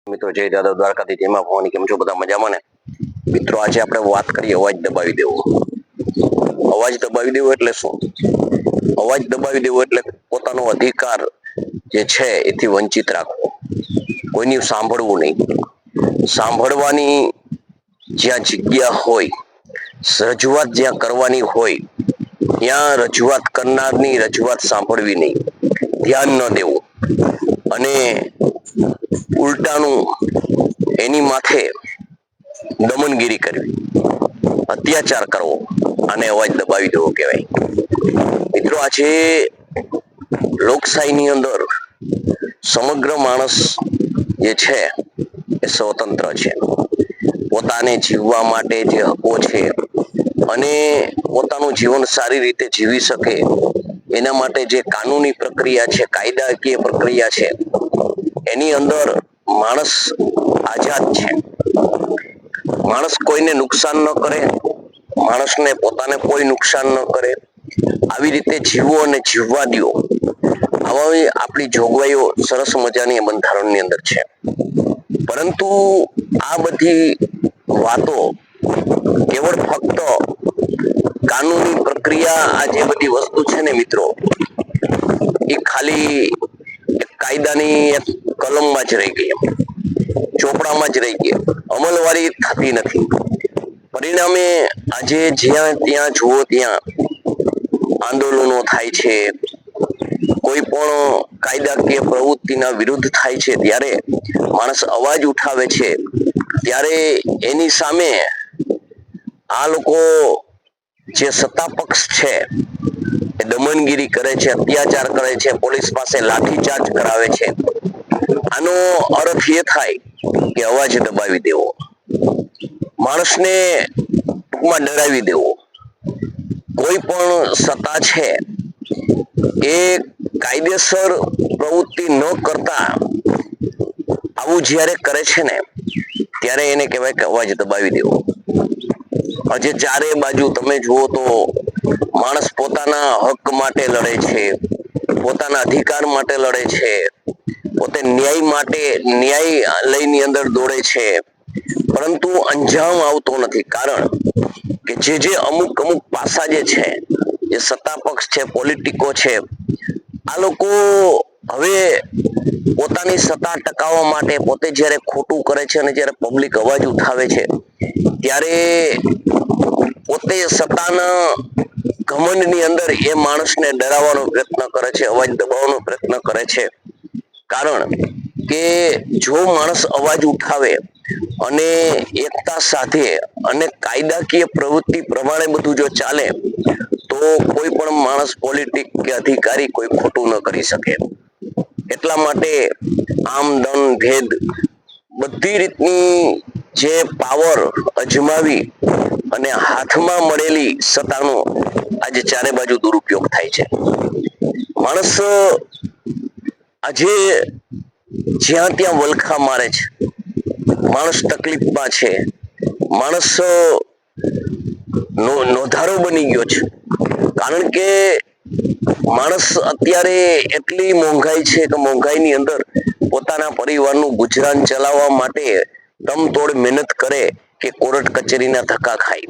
મિત્રો જય દાદા દ્વારકાથી જેમાં ભવાની કેમ છો બધા મજામાં ને મિત્રો આજે આપણે વાત કરીએ અવાજ દબાવી દેવો એટલે શું અવાજ દબાવી દેવો એટલે પોતાનો અધિકાર જે છે એથી વંચિત રાખવો કોઈની સાંભળવું નહીં સાંભળવાની જ્યાં જગ્યા હોય રજૂઆત જ્યાં કરવાની હોય ત્યાં રજૂઆત કરનારની રજૂઆત સાંભળવી નહીં ધ્યાન ન દેવું અને ઉલટાનું એની માથે દમનગીરી કરવી અત્યાચાર કરવો આને અવાજ દબાવી દેવો કહેવાય મિત્રો આજે લોકશાહીની અંદર સમગ્ર માણસ જે છે એ સ્વતંત્ર છે પોતાને જીવવા માટે જે હકો છે અને પોતાનું જીવન સારી રીતે જીવી શકે એના માટે જે કાનૂની પ્રક્રિયા છે કાયદાકીય પ્રક્રિયા છે એની અંદર માણસ આઝાદ છે માણસ કોઈને નુકસાન ન કરે માણસને પોતાને કોઈ નુકસાન ન કરે આવી રીતે જીવો અને જીવવા દો આવા આપણી જોગવાઈઓ સરસ મજાની બંધારણની અંદર છે પરંતુ આ બધી વાતો કેવળ ફક્ત કાનૂની પ્રક્રિયા આ જે બધી વસ્તુ છે ને મિત્રો એ ખાલી કાયદાની એક કલમમાં જ રહી ગઈ ચોપડામાં જ રહી ગઈ અમલવારી થતી નથી પરિણામે આજે જ્યાં ત્યાં જુઓ ત્યાં આંદોલનો થાય છે કોઈ પણ કાયદાકીય પ્રવૃત્તિના વિરુદ્ધ થાય છે ત્યારે માણસ અવાજ ઉઠાવે છે ત્યારે એની સામે આ લોકો જે સત્તા પક્ષ છે એ દમનગીરી કરે છે અત્યાચાર કરે છે પોલીસ પાસે લાઠીચાર્જ કરાવે છે આનો અર્થ એ થાય કે અવાજ દબાવી દેવો માણસને ટૂંકમાં ડરાવી દેવો કોઈ પણ સત્તા છે એ કાયદેસર પ્રવૃત્તિ ન કરતા આવું જ્યારે કરે છે ને ત્યારે એને કહેવાય કે અવાજ દબાવી દેવો આજે ચારે બાજુ તમે જુઓ તો માણસ પોતાના હક માટે લડે છે પોતાના અધિકાર માટે લડે છે પોતે ન્યાય માટે ન્યાયાલયની અંદર દોડે છે પરંતુ અંજામ આવતો નથી કારણ કે જે અમુક પાસા જે છે જે સત્તા પક્ષ છે પોલિટિકો છે આ લોકો હવે પોતાની સત્તા ટકાવવા માટે પોતે જ્યારે ખોટું કરે છે અને જ્યારે પબ્લિક અવાજ ઉઠાવે છે ત્યારે પોતે સત્તાના ઘમંડની અંદર એ માણસને ડરાવવાનો પ્રયત્ન કરે છે અવાજ દબાવવાનો પ્રયત્ન કરે છે કારણ કે જો માણસ અવાજ ઉઠાવે અને એકતા સાથે અને કાયદાકીય પ્રવૃત્તિ પ્રમાણે બધું જો ચાલે તો કોઈ પણ માણસ પોલિટિક કે અધિકારી કોઈ ખોટું ન કરી શકે એટલા માટે આમ દમ ભેદ બધી રીતની જે પાવર અજમાવી અને હાથમાં મળેલી સત્તાનો આજે ચારે બાજુ દુરુપયોગ થાય છે માણસ આજે જ્યાં ત્યાં વલખા મારે છે માણસ તકલીફમાં છે માણસ નોધારો બની ગયો છે કારણ કે માણસ અત્યારે એટલી મોંઘાઈ છે કે મોંઘાઈની અંદર પોતાના પરિવારનું ગુજરાન ચલાવવા માટે તમતોડ મહેનત કરે કે કોર્ટ કચેરીના ધક્કા ખાય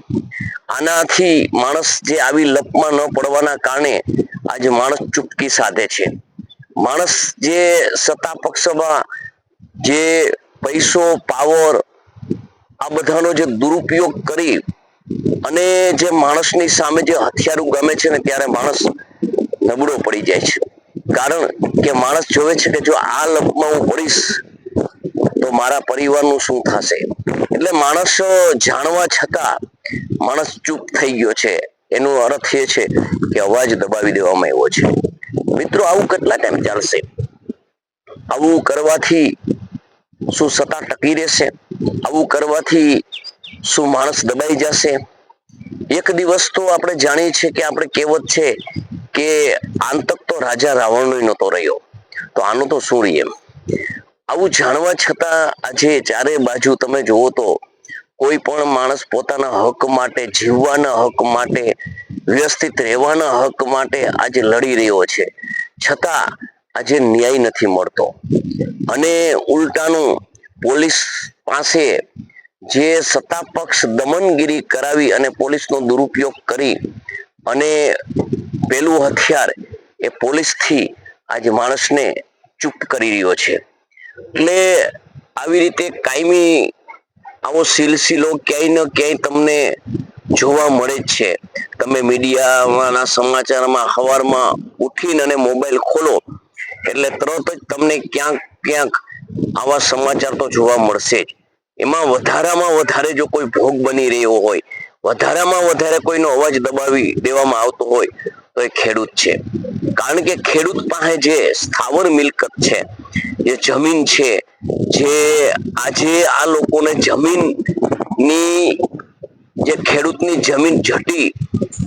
આનાથી માણસ જે આવી લપમાં ન પડવાના કારણે આજે માણસ ચૂપકી સાધે છે માણસ જે સત્તા પક્ષમાં જે પૈસો પાવર આ બધાનો જે દુરુપયોગ કરી અને જે માણસની સામે જે હથિયારો ગમે છે ને ત્યારે માણસ નબળો પડી જાય છે કારણ કે માણસ જોવે છે કે જો આ લપમાં હું પડીશ તો મારા પરિવારનું શું થશે એટલે માણસ જાણવા છતાં માણસ ચૂપ થઈ ગયો છે એનો અર્થ એ છે કે અવાજ દબાવી દેવામાં આવ્યો છે મિત્રો આવું કેટલા ટાઈમ ચાલશે આવું કરવાથી શું સત્તા ટકી રહેશે આવું કરવાથી શું માણસ દબાઈ જશે એક દિવસ તો આપણે જાણીએ છીએ કે આપણે કહેવત છે કે આંતક તો રાજા રાવણનો નહોતો રહ્યો તો આનું તો શું રહી એમ આવું જાણવા છતાં આજે ચારે બાજુ તમે જુઓ તો કોઈ પણ માણસ પોતાના હક માટે જીવવાના હક માટે વ્યવસ્થિત રહેવાના હક માટે આજે લડી રહ્યો છે છતાં આજે ન્યાય નથી મળતો અને ઉલટાનું પોલીસ પાસે જે સત્તા પક્ષ દમનગીરી કરાવી અને પોલીસનો દુરુપયોગ કરી અને પેલું હથિયાર એ પોલીસથી આજે માણસને ચૂપ કરી રહ્યો છે. એટલે આવી રીતે કાયમી આવો સિલસિલો ક્યાંય ને ક્યાંય તમને જોવા મળે જ છે. તમે મીડિયાના સમાચારમાં સવારમાં ઉઠીને અને મોબાઈલ ખોલો એટલે તરત જ તમને ક્યાંક ક્યાંક આવા સમાચાર તો જોવા મળશે જ. એમાં વધારામાં વધારે જો કોઈ ભોગ બની રહ્યો હોય, વધારામાં વધારે કોઈનો અવાજ દબાવી દેવામાં આવતો હોય તો એ ખેડૂત છે. કારણ કે ખેડૂત પાસે જે સ્થાવર મિલકત છે, જે જમીન છે, જે આજે આ લોકોને જમીનની જે ખેડૂતની જમીન જટી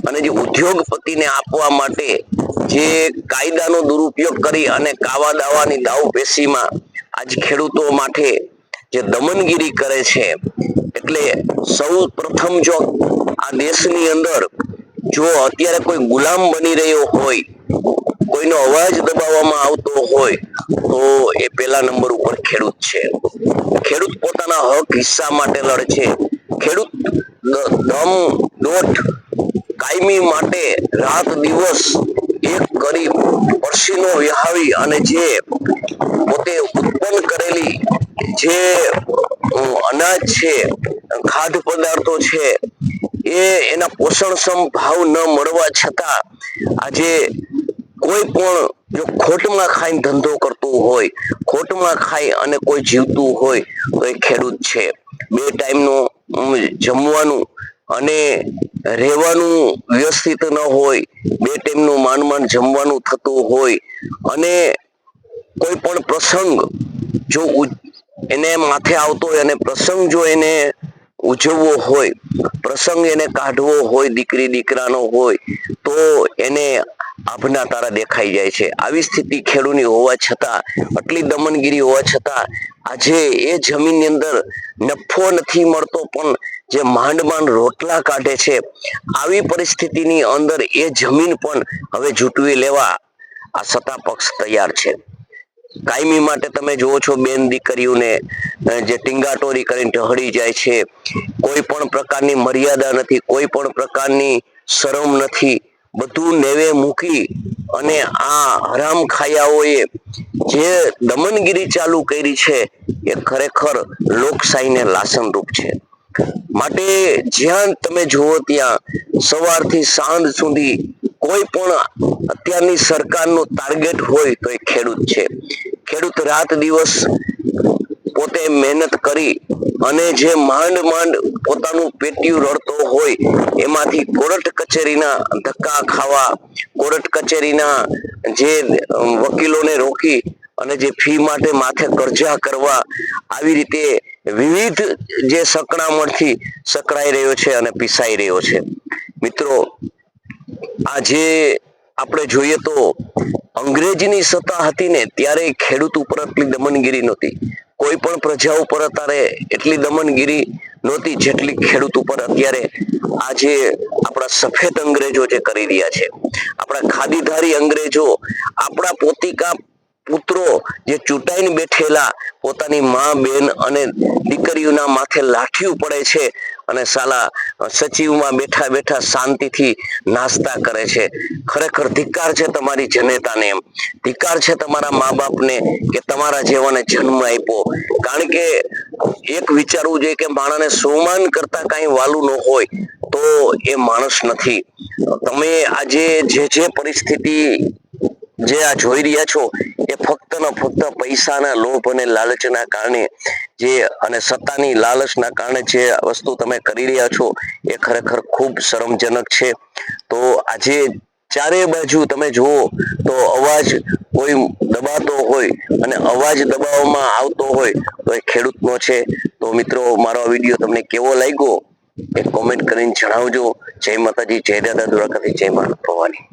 અને જે ઉદ્યોગપતિને આપવા માટે જે કાયદાનો દુરુપયોગ કરી અને કાવા દાવાની દાવ પેશીમાં આજ ખેડૂતો માટે જે દમનગીરી કરે છે, એટલે સૌ પ્રથમ જો આ દેશની અંદર જો અત્યારે કોઈ ગુલામ બની રહ્યો હોય, કોઈનો અવાજ દબાવવામાં આવતો હોય તો એ પેલા નંબર ઉપર ખેડૂત છે. ખેડૂત પોતાના હક હિસ્સા માટે લડે છે. ખેડૂત દમ દોટ કાયમી માટે રાત દિવસ એક કરી પસીનો વહાવી અને જે પોતે ઉત્પન્ન કરેલી જે અનાજ છે, ખાદ્ય પદાર્થો છે, એના પોષણક્ષમ ભાવ ન મળવા છતાં આજે કોઈ પણ જો ખોટમાં ખાઈને ધંધો કરતું હોય, ખોટમાં ખાઈ અને કોઈ જીવતું હોય તો એ ખેડૂત છે. બે ટાઈમનું જમવાનું અને રહેવાનું વ્યવસ્થિત ન હોય, બે ટાઈમનું માંડ માંડ જમવાનું થતું હોય અને કોઈ પણ પ્રસંગ જો એને માથે આવતો હોય અને પ્રસંગ જો એને ઉજવવો હોય, પ્રસંગ એને કાઢવો હોય, દીકરી દીકરાનો હોય તો એને આભના તારા દેખાઈ જાય છે. આવી સ્થિતિ ખેડૂતની હોવા છતાં, આટલી દમનગીરી હોવા છતાં આજે એ જમીનની અંદર નફો નથી મળતો પણ જે માંડ માંડ રોટલા કાઢે છે. આવી પરિસ્થિતિની અંદર એ જમીન પણ હવે ઝૂંટવી લેવા આ સત્તા પક્ષ તૈયાર છે. કાયમી માટે તમે જુઓ છો બેન દીકરીઓને જે ટીંગાટોરી કરીને ઢહળી જાય છે. કોઈ પણ પ્રકારની મર્યાદા નથી, કોઈ પણ પ્રકારની શરમ નથી. બધું નેવે મૂકી અને આ હરામ ખાયાઓએ જે દમનગીરી ચાલુ કરી છે એ ખરેખર લોકશાહીને લાસનરૂપ છે. માટે જ્યાં તમે જુઓ ત્યાં સવારથી સાંજ સુધી કોઈ પણ અત્યારની સરકારનું ટાર્ગેટ હોય તો એ ખેડૂત છે. ખેડૂત રાત દિવસ પોતે મહેનત કરી અને જે માંડ માંડ પોતાનું પેટીયું રડતો હોય એમાંથી કોર્ટ કચેરીના ધક્કા ખાવા, કોર્ટ કચેરીના જે વકીલોને રોકી અને જે ફી માટે માથે કરજા કરવા, આવી રીતે વિવિધ જે સકડામણથી સકડાઈ રહ્યો છે અને પીસાઈ રહ્યો છે. મિત્રો, આજે આપણે જોઈએ તો અંગ્રેજીની સત્તા હતી ને ત્યારે ખેડૂત ઉપર એટલી દમનગીરી નહોતી. કોઈ પણ પ્રજા ઉપર અત્યારે એટલી દમનગીરી નહોતી જેટલી ખેડૂત ઉપર અત્યારે આજે આપણા સફેદ અંગ્રેજો જે કરી રહ્યા છે. આપણા ખાદીધારી અંગ્રેજો આપણા પોતિકા પુત્રો જે ચૂંટાઈને બેઠેલા પોતાની મા બેન અને દીકરીઓના માથે લાઠીઓ પડે છે અને સાલા સચિવમાં બેઠા બેઠા શાંતિથી નાસ્તા કરે છે. ખરેખર ધિક્કાર છે તમારી જનતાને, એમ ધિક્કાર છે તમારા મા બાપને કે તમારા જેવાને જન્મ આપ્યો. કારણ કે એક વિચારવું જોઈએ કે માણસને સોમાન કરતા કઈ વાલું ન હોય તો એ માણસ નથી. તમે આજે જે પરિસ્થિતિ જે આ જોઈ રહ્યા છો એ ફક્ત ને ફક્ત પૈસાના લોભ અને લાલચના કારણે જે અને સત્તાની લાલચના કારણે જે વસ્તુ તમે કરી રહ્યા છો એ ખરેખર ખૂબ શરમજનક છે. તો આજે ચારે બાજુ તમે જુઓ તો અવાજ કોઈ દબાતો હોય અને અવાજ દબાવવામાં આવતો હોય તો એ ખેડૂતનો છે. તો મિત્રો, મારો વિડીયો તમને કેવો લાગ્યો એ કોમેન્ટ કરીને જણાવજો. જય માતાજી, જય દાદા દ્વારકાથી, જય મા ભવાની.